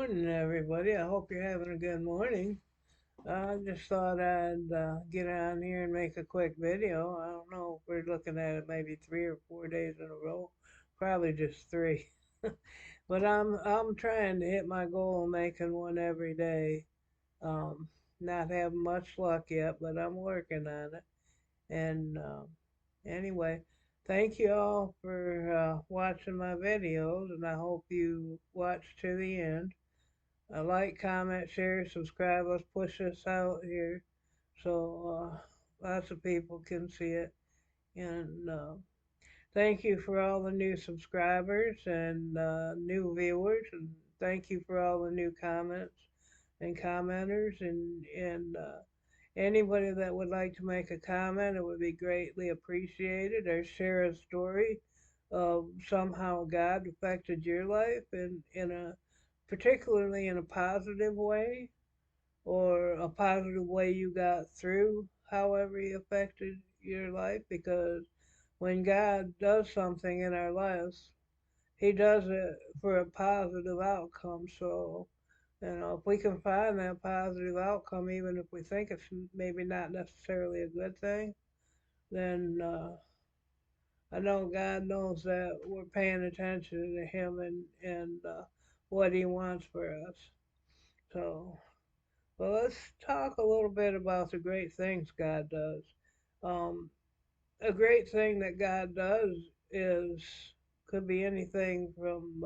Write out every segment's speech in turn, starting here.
morning, everybody. I hope you're having a good morning. I just thought I'd get on here and make a quick video. I don't know if we're looking at it maybe 3 or 4 days in a row, probably just three. But I'm trying to hit my goal of making one every day. Um, Not having much luck yet, but I'm working on it. And anyway, thank you all for watching my videos, and I hope you watch to the end. Like, comment, share, subscribe. Let's push this out here so lots of people can see it. And thank you for all the new subscribers and new viewers. And thank you for all the new comments and commenters. And anybody that would like to make a comment, it would be greatly appreciated. Or share a story of somehow God affected your life in a particularly in a positive way, or a positive way you got through however he affected your life. Because when God does something in our lives, he does it for a positive outcome. So, if we can find that positive outcome, even if we think it's maybe not necessarily a good thing, then I know God knows that we're paying attention to him and what he wants for us. So, well, let's talk a little bit about the great things God does. Um, a great thing that God does is could be anything from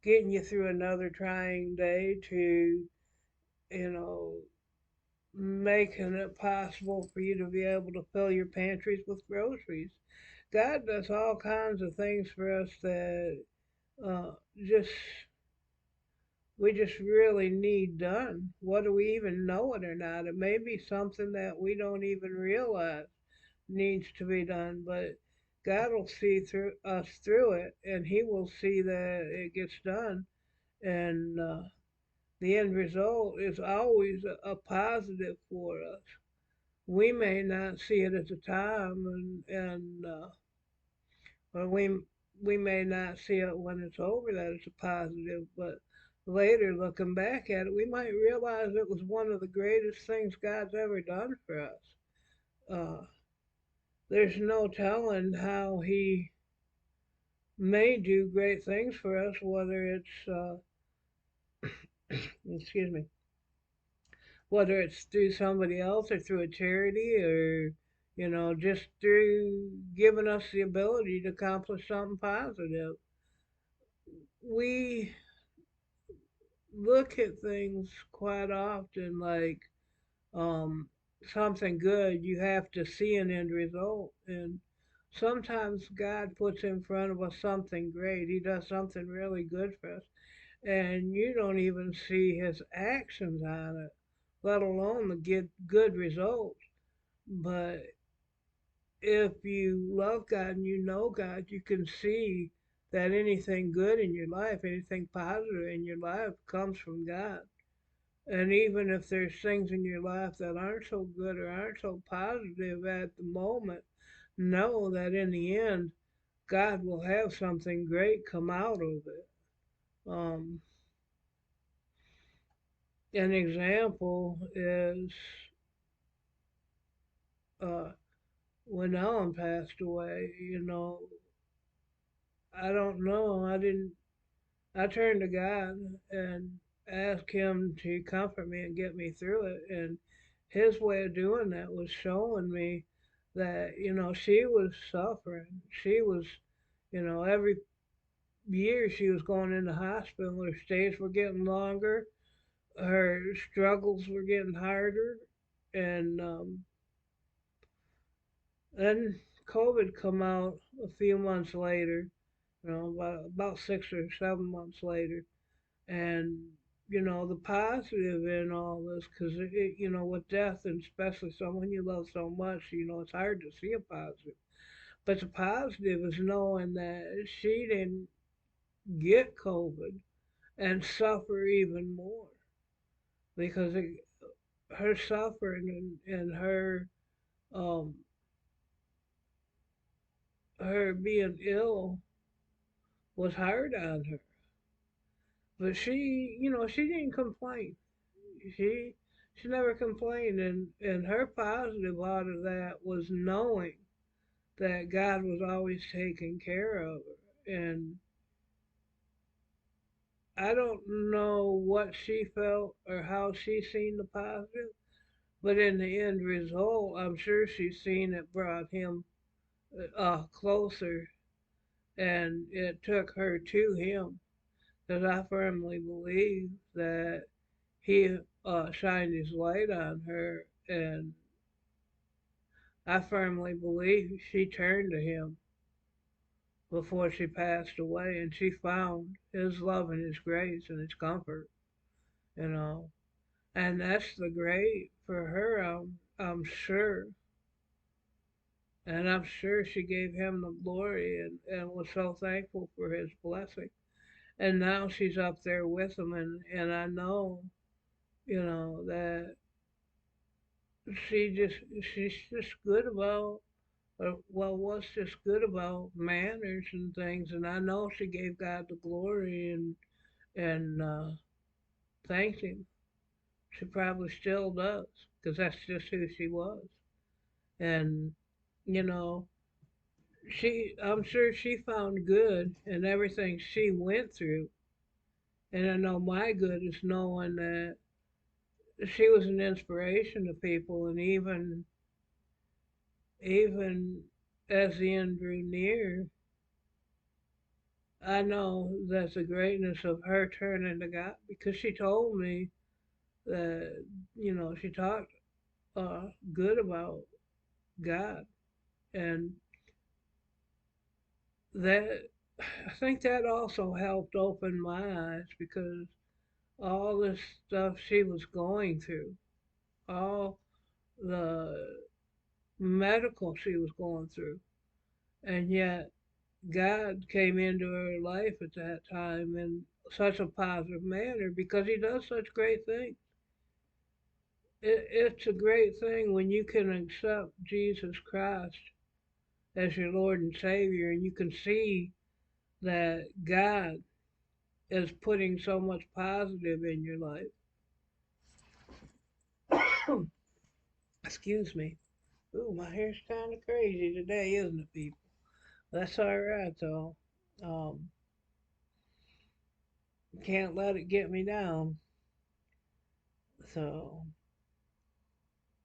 getting you through another trying day to, you know, making it possible for you to be able to fill your pantries with groceries. God does all kinds of things for us that uh, just we just really need done. Whether we even know it or not, it may be something that we don't even realize needs to be done, but God will see through us through it, and He will see that it gets done, and the end result is always a positive for us. We may not see it at the time, and or we may not see it when it's over that it's a positive, but later looking back at it, we might realize it was one of the greatest things God's ever done for us. Uh, there's no telling how He may do great things for us, whether it's excuse me, whether it's through somebody else or through a charity, or just through giving us the ability to accomplish something positive. We look at things quite often like um, something good, you have to see an end result. And sometimes God puts in front of us something great. He does something really good for us. And you don't even see his actions on it, let alone the good results. But if you love God and you know God, you can see that anything good in your life, anything positive in your life comes from God. And even if there's things in your life that aren't so good or aren't so positive at the moment, know that in the end, God will have something great come out of it. Um, an example is uh, when Ellen passed away. I don't know. I turned to God and asked Him to comfort me and get me through it. And His way of doing that was showing me that, she was suffering. She was, every year she was going in the hospital. Her stays were getting longer. Her struggles were getting harder. And then COVID come out a few months later, about 6 or 7 months later. And the positive in all this, because with death, and especially someone you love so much, it's hard to see a positive. But the positive is knowing that she didn't get COVID and suffer even more, because her suffering and um her being ill was hard on her. But she didn't complain. She she never complained, and her positive out of that was knowing that God was always taking care of her. And I don't know what she felt or how she seen the positive, but in the end result, I'm sure she's seen it brought him closer, and it took her to him. Because I firmly believe that he shined his light on her, and I firmly believe she turned to him before she passed away, and she found his love and his grace and his comfort, you know. And that's the great for her, I'm sure. And I'm sure she gave him the glory and was so thankful for his blessing. And now she's up there with him, and I know, that she just she's just good about well, what's just good about manners and things. And I know she gave God the glory and thanked him. She probably still does, because that's just who she was. And you know, I'm sure she found good in everything she went through. And I know my good is knowing that she was an inspiration to people, and even as the end drew near, I know that's the greatness of her turning to God, because she told me that she talked good about God, and that I think that also helped open my eyes, because all this stuff she was going through, all the medical she was going through, and yet God came into her life at that time in such a positive manner, because He does such great things. It's a great thing when you can accept Jesus Christ as your Lord and Savior, and you can see that God is putting so much positive in your life. Excuse me. Ooh, my hair's kind of crazy today, isn't it, people? That's all right, though. Um, can't let it get me down. So,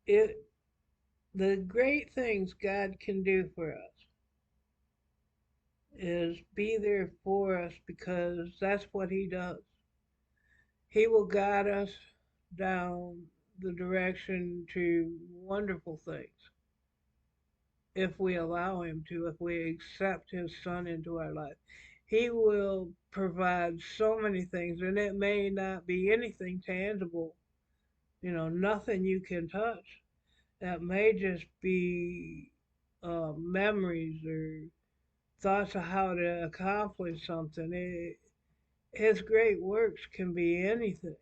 it the great things God can do for us is be there for us, because that's what He does. He will guide us down the direction to wonderful things if we allow Him to, if we accept His Son into our life. He will provide so many things, and it may not be anything tangible, nothing you can touch. That may just be memories or thoughts of how to accomplish something. His great works can be anything.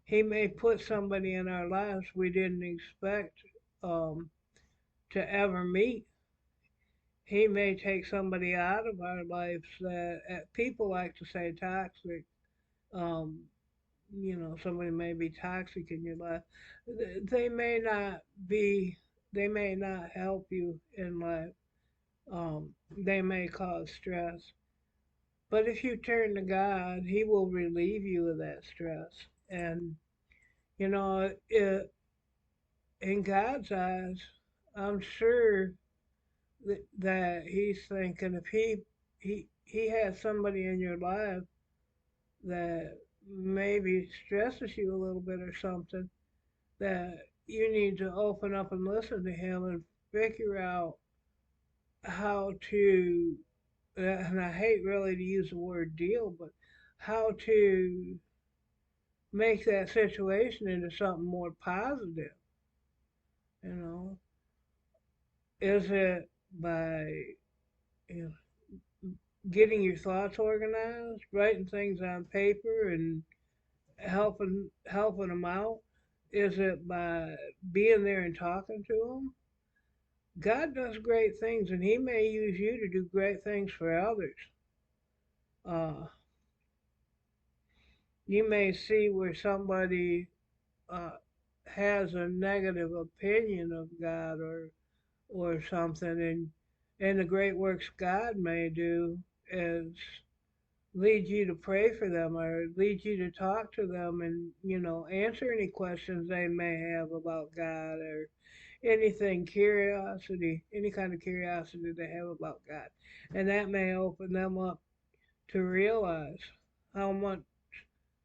He may put somebody in our lives we didn't expect um, to ever meet. He may take somebody out of our lives that people like to say toxic. Um, somebody may be toxic in your life. They may not be. They may not help you in life. They may cause stress. But if you turn to God, He will relieve you of that stress. And in God's eyes, I'm sure that He's thinking, if He has somebody in your life that maybe stresses you a little bit or something, that you need to open up and listen to Him and figure out how to, and I hate really to use the word deal, but how to make that situation into something more positive. You know, is it by you getting your thoughts organized, writing things on paper, and helping them out? Is it by being there and talking to them? God does great things, and He may use you to do great things for others. Uh, You may see where somebody uh, has a negative opinion of God or something, and the great works God may do is lead you to pray for them or lead you to talk to them and answer any questions they may have about God or anything curiosity any kind of curiosity they have about God, and that may open them up to realize how much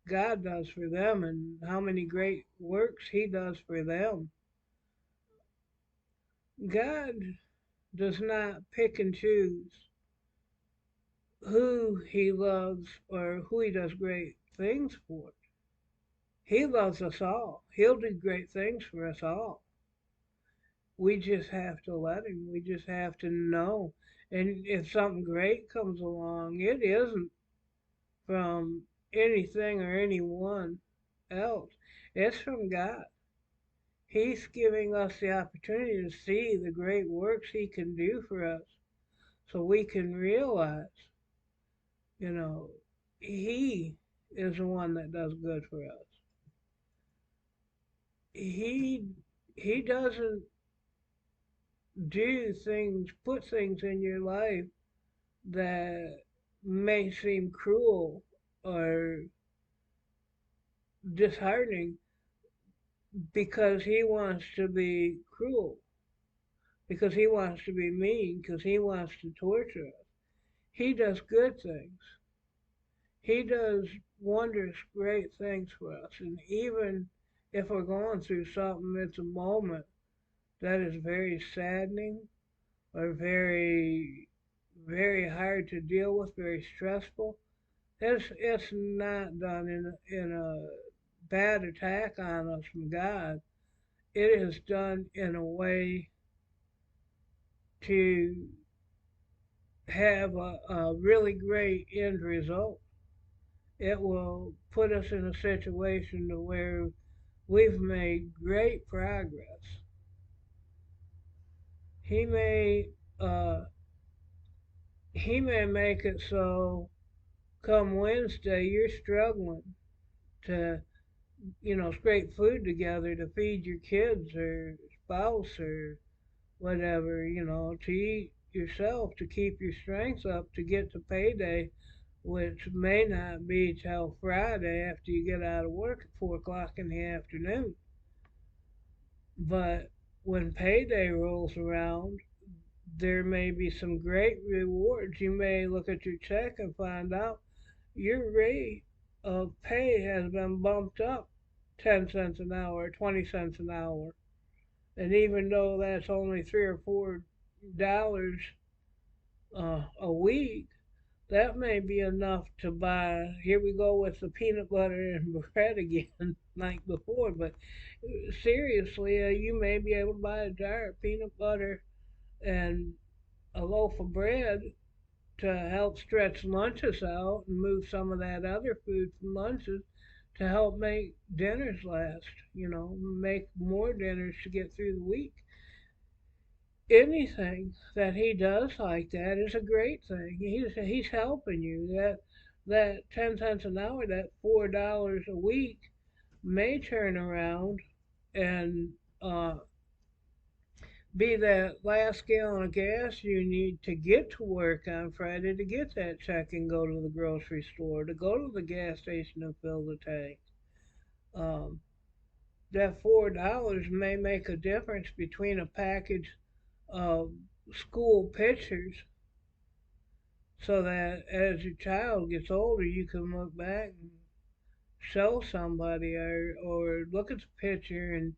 God does for them and how many great works he does for them. God does not pick and choose who he loves or who he does great things for. He loves us all. He'll do great things for us all. We just have to let him. We just have to know. And if something great comes along, it isn't from anything or anyone else. It's from God. He's giving us the opportunity to see the great works he can do for us so we can realize, you know, he is the one that does good for us. He he doesn't do things, put things in your life that may seem cruel or disheartening because he wants to be cruel, because he wants to be mean, because he wants to torture us. He does good things. He does wondrous great things for us. And even if we're going through something, it's a moment that is very saddening or very, very hard to deal with, very stressful. It's not done in a bad attack on us from God. It is done in a way to have a really great end result. It will put us in a situation to where we've made great progress. He may uh, he may make it so come Wednesday you're struggling to scrape food together to feed your kids or spouse or whatever, to eat yourself to keep your strength up to get to payday, which may not be till Friday after you get out of work at 4 o'clock in the afternoon. But when payday rolls around, there may be some great rewards. You may look at your check and find out your rate of pay has been bumped up 10 cents an hour, 20 cents an hour. And even though that's only $3 or $4 a week, that may be enough to buy. Here we go with the peanut butter and bread again, like before. But seriously, you may be able to buy a jar of peanut butter and a loaf of bread to help stretch lunches out and move some of that other food from lunches to help make dinners last, make more dinners to get through the week. Anything that he does like that is a great thing. He's helping you. That 10 cents an hour, that $4 a week may turn around and be that last gallon of gas you need to get to work on Friday to get that check and go to the grocery store, to go to the gas station and fill the tank. Um, that $4 may make a difference between a package of school pictures so that as your child gets older, you can look back and show somebody or look at the picture and,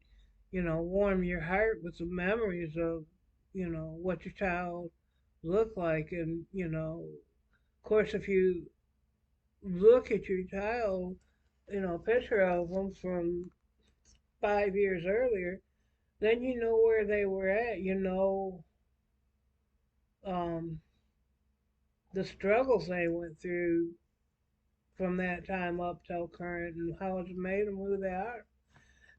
warm your heart with the memories of, what your child looked like. And, of course, if you look at your child, a picture of them from 5 years earlier, then you know where they were at. Um, the struggles they went through from that time up till current and how it's made them who they are.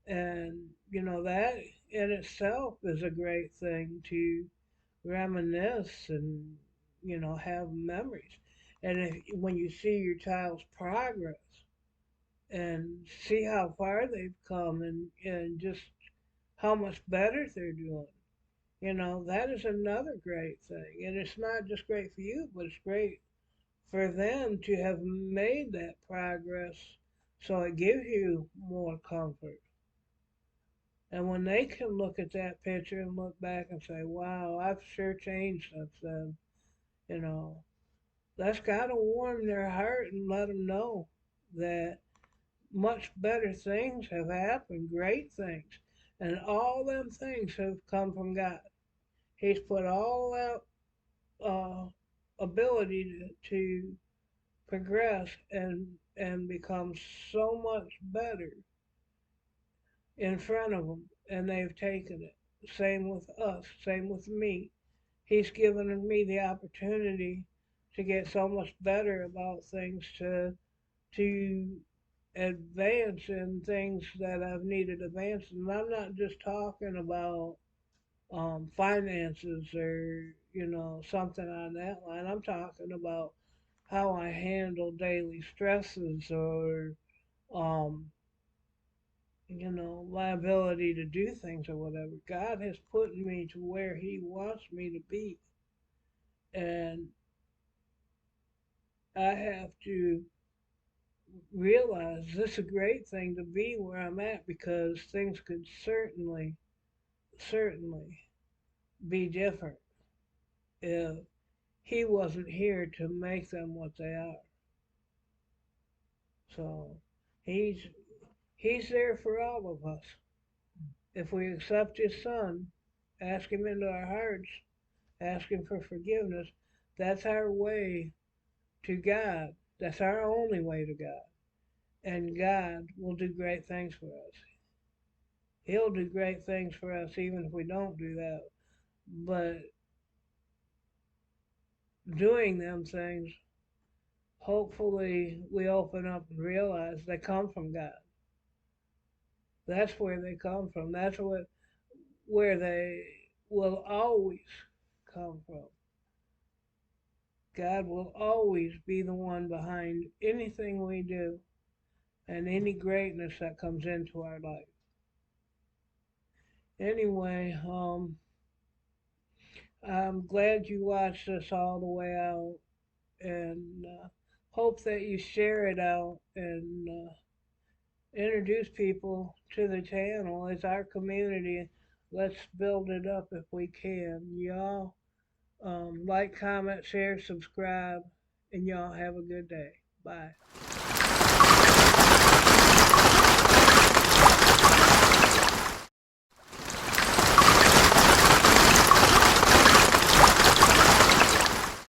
And, that in itself is a great thing to reminisce and, have memories. And when you see your child's progress, and see how far they've come, and just how much better they're doing. You know, that is another great thing. And it's not just great for you, but it's great for them to have made that progress, so it gives you more comfort. And when they can look at that picture and look back and say, wow, I've sure changed since then, you know, that's got to warm their heart and let them know that much better things have happened, great things. And all them things have come from God. He's put all that ability to progress and become so much better in front of them, and they've taken it. Same with us, same with me. He's given me the opportunity to get so much better about things, to advance in things that I've needed advancing. And I'm not just talking about finances or something on that line. I'm talking about how I handle daily stresses, or um, my ability to do things or whatever. God has put me to where He wants me to be, and I have to realize this is a great thing to be where I'm at, because things could certainly be different if He wasn't here to make them what they are. So He's He's there for all of us. If we accept His Son, ask Him into our hearts, ask Him for forgiveness, that's our way to God. That's our only way to God. And God will do great things for us. He'll do great things for us even if we don't do that. But doing them things, hopefully we open up and realize they come from God. That's where they come from. That's where they will always come from. God will always be the one behind anything we do and any greatness that comes into our life. Anyway, I'm glad you watched this all the way out, and hope that you share it out and introduce people to the channel. It's our community. Let's build it up if we can. Y'all like, comment, share, subscribe, and y'all have a good day. Bye.